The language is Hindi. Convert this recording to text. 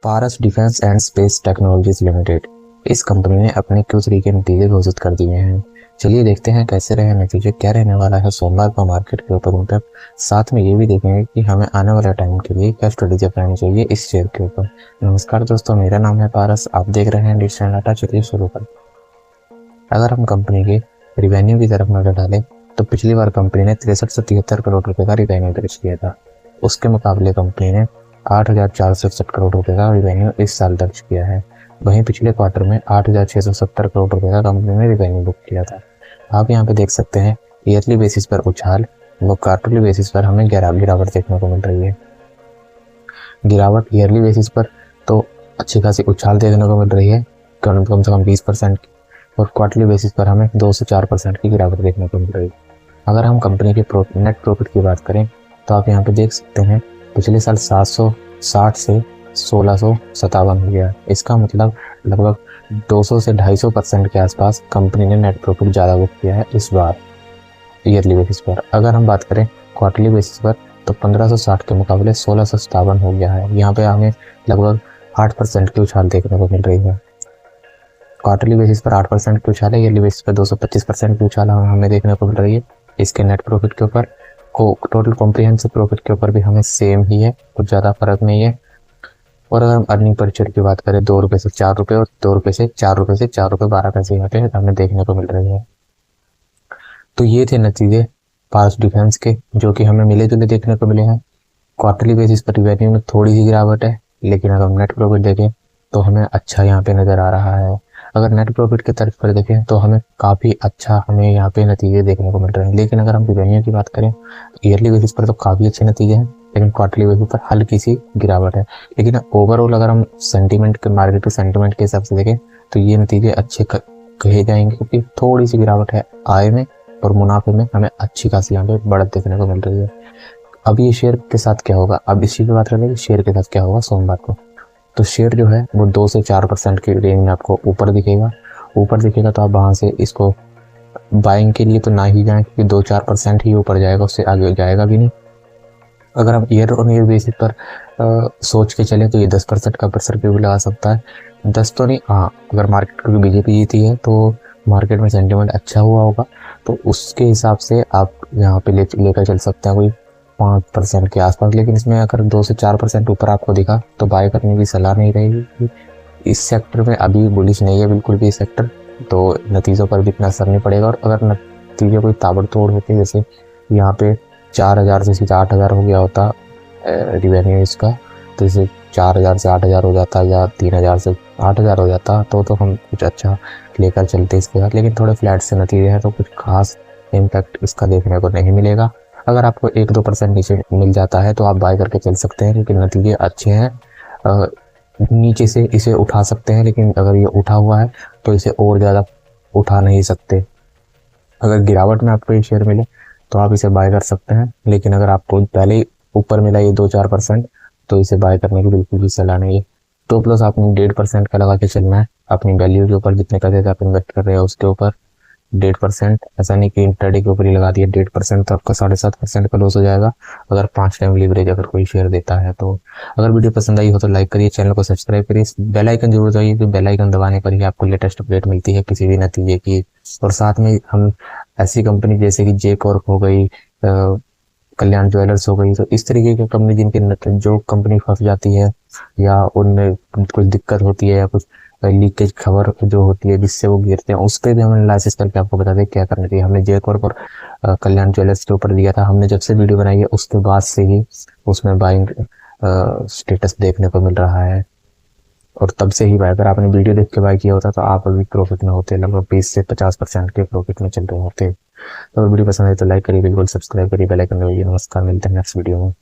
Paras defence and space technologies limited, इस कंपनी ने अपने Q3 के नतीजे घोषित कर दिए हैं। चलिए देखते हैं कैसे रहे नतीजे, क्या रहने वाला है सोमवार को मार्केट के ऊपर इम्पैक्ट। साथ में ये भी देखेंगे कि हमें आने वाले टाइम के लिए क्या स्ट्रेटेजी अपनानी चाहिए इस शेयर के ऊपर। नमस्कार दोस्तों, मेरा नाम है पारस, आप देख रहे हैं डिजिटल डाटा। चलिए शुरू कर। अगर हम कंपनी के रिवेन्यू की तरफ नजर डालें तो पिछली बार कंपनी ने 63 से 73 करोड़ रुपए का रिवेन्यू दर्ज किया था। उसके मुकाबले कंपनी ने 8,461 करोड़ रुपए का रिवेन्यू इस साल दर्ज किया है। वहीं पिछले क्वार्टर में 8,670 करोड़ रुपए का कंपनी ने रिवेन्यू बुक किया था। आप यहाँ पे देख सकते हैं ईयरली बेसिस पर उछाल व क्वार्टरली बेसिस पर हमें गिरावट देखने को मिल रही है। गिरावट ईयरली बेसिस पर तो अच्छी खासी उछाल देखने को मिल रही है, कम से कम 20% की, और क्वार्टरली बेसिस पर हमें 2 से 4% की गिरावट देखने को मिल रही है। अगर हम कंपनी के नेट प्रॉफिट की बात करें तो आप यहाँ पे देख सकते हैं पिछले साल 760 से 1657 हो गया। इसका मतलब लगभग 200 से 250% के आसपास कंपनी ने नेट प्रॉफिट ज़्यादा बुक किया है इस बार ईयरली बेसिस पर। अगर हम बात करें क्वार्टरली बेसिस पर तो 1560 के मुकाबले 1657 हो गया है। यहाँ पे हमें लगभग 8% की उछाल देखने को मिल रही है। क्वार्टरली बेसिस पर 8% की उछाल है, ईयरली बेसिस पर 225% की उछाल हमें देखने को मिल रही है। इसके नेट प्रॉफिट के ऊपर टोटल कॉम्प्रिहेंसिव प्रॉफिट के ऊपर भी हमें सेम ही है, कुछ ज़्यादा फर्क नहीं है। और अगर हम अर्निंग पर शेयर की बात करें 2 रुपये से 4 रुपये और 2 रुपये से 4 रुपये से 4 रुपये 12 पैसे यहाँ पे हमें देखने को मिल रहे हैं। तो ये थे नतीजे पारस डिफेंस के, जो कि हमें मिले जुले देखने को मिले हैं। क्वार्टरली बेसिस पर रिवेन्यू में थोड़ी सी गिरावट है, लेकिन अगर हम नेट प्रॉफिट देखें तो हमें अच्छा यहाँ पे नज़र आ रहा है। अगर नेट प्रॉफिट की तरफ पर देखें तो हमें काफ़ी अच्छा हमें यहाँ पे नतीजे देखने को मिल रहे हैं। लेकिन अगर हम रिवेन्यू की बात करें ईयरली बेसिस पर तो काफ़ी अच्छे नतीजे हैं, लेकिन क्वार्टरली बेसिस पर हल्की सी गिरावट है। लेकिन ओवरऑल अगर हम सेंटीमेंट के मार्केट के सेंटीमेंट के हिसाब से देखें तो ये नतीजे अच्छे कहे जाएंगे, क्योंकि थोड़ी सी गिरावट है आय में और मुनाफे में हमें अच्छी खासी यहाँ पे बढ़त देखने को मिल रही है। अब ये शेयर के साथ क्या होगा, अब इसी की बात करेंगे शेयर के साथ क्या होगा सोमवार को। तो शेयर जो है वो 2 से 4% की रेंज में आपको ऊपर दिखेगा तो आप वहाँ से इसको बाइंग के लिए तो ना ही जाएं, क्योंकि 2-4% ही ऊपर जाएगा, उससे आगे जाएगा भी नहीं। अगर हम ईयर ऑन ईयर बेसिस पर सोच के चलें तो ये 10% का प्रेशर भी लगा सकता है। 10 तो नहीं, हाँ, अगर मार्केट क्योंकि बीजेपी जीती है तो मार्केट में सेंटीमेंट अच्छा हुआ होगा, तो उसके हिसाब से आप यहाँ पे लेकर चल सकते हैं कोई 5% के आसपास। लेकिन इसमें अगर 2 से 4% ऊपर आपको दिखा तो बाय करने की सलाह नहीं रहेगी। इस सेक्टर में अभी बुलिश नहीं है बिल्कुल भी सेक्टर, तो नतीजों पर भी इतना असर नहीं पड़ेगा। और अगर नतीजे कोई ताबड़तोड़ होते, जैसे यहाँ पे 4,000 से सीधा 8,000 हो गया होता रिवेन्यू इसका, तो जैसे 4,000 से 8,000 हो जाता या 3,000 से 8,000 हो जाता तो हम कुछ अच्छा लेकर चलते इसके साथ। लेकिन थोड़े फ्लैट से नतीजे हैं तो कुछ खास इम्पैक्ट इसका देखने को नहीं मिलेगा। अगर आपको 1-2% नीचे मिल जाता है तो आप बाय करके चल सकते हैं, क्योंकि नतीजे अच्छे हैं। नीचे से इसे उठा सकते हैं, लेकिन अगर ये उठा हुआ है तो इसे और ज़्यादा उठा नहीं सकते। अगर गिरावट में आपको ये शेयर मिले तो आप इसे बाय कर सकते हैं, लेकिन अगर आपको पहले ही ऊपर मिला ये 2-4% तो इसे बाय करने की बिल्कुल भी सलाह नहीं है। स्टॉप लॉस आपने 1.5% का लगा के चलना है अपनी वैल्यू के ऊपर, जितने पैसे आप इन्वेस्ट कर रहे हैं उसके ऊपर 1.5%। ऐसा नहीं कि इंट्राडे के ऊपर ही लगा दिया 1.5%, तो आपका 7.5% का लॉस हो जाएगा अगर 5 टाइम लीवरेज अगर कोई शेयर देता है तो। अगर वीडियो पसंद आई हो तो लाइक करिए, चैनल को सब्सक्राइब करिए, बेल आइकन जरूर दबाइए, क्योंकि बेल आइकन दबाने पर ही आपको लेटेस्ट अपडेट मिलती है किसी भी नतीजे की। और साथ में हम ऐसी कंपनी जैसे कि जे कॉर्प हो गई, कल्याण ज्वेलर्स हो गई, तो इस तरीके की कंपनी जिनके जो कंपनी फंस जाती है या उनमें कुछ दिक्कत होती है या कुछ लीकेज खबर जो होती है जिससे वो गिरते हैं, उस पर भी हम एनालिसिस करके आपको बता दें क्या करना चाहिए। हमने जे कॉर्प और कल्याण ज्वेलर्स के ऊपर दिया था, हमने जब से वीडियो बनाई है उसके बाद से ही उसमें बाइंग स्टेटस देखने को मिल रहा है, और तब से ही बाय। अगर आपने वीडियो देख के बाय किया होता तो आप अभी प्रॉफिट में होते, लगभग 20 से 50% के प्रॉफिट में चल रहे होते। तो अगर वीडियो पसंद है तो लाइक करिए, बिल्कुल सब्सक्राइब करिए, बेल आइकन दबाइए। नमस्कार, मिलते हैं नेक्स्ट वीडियो में।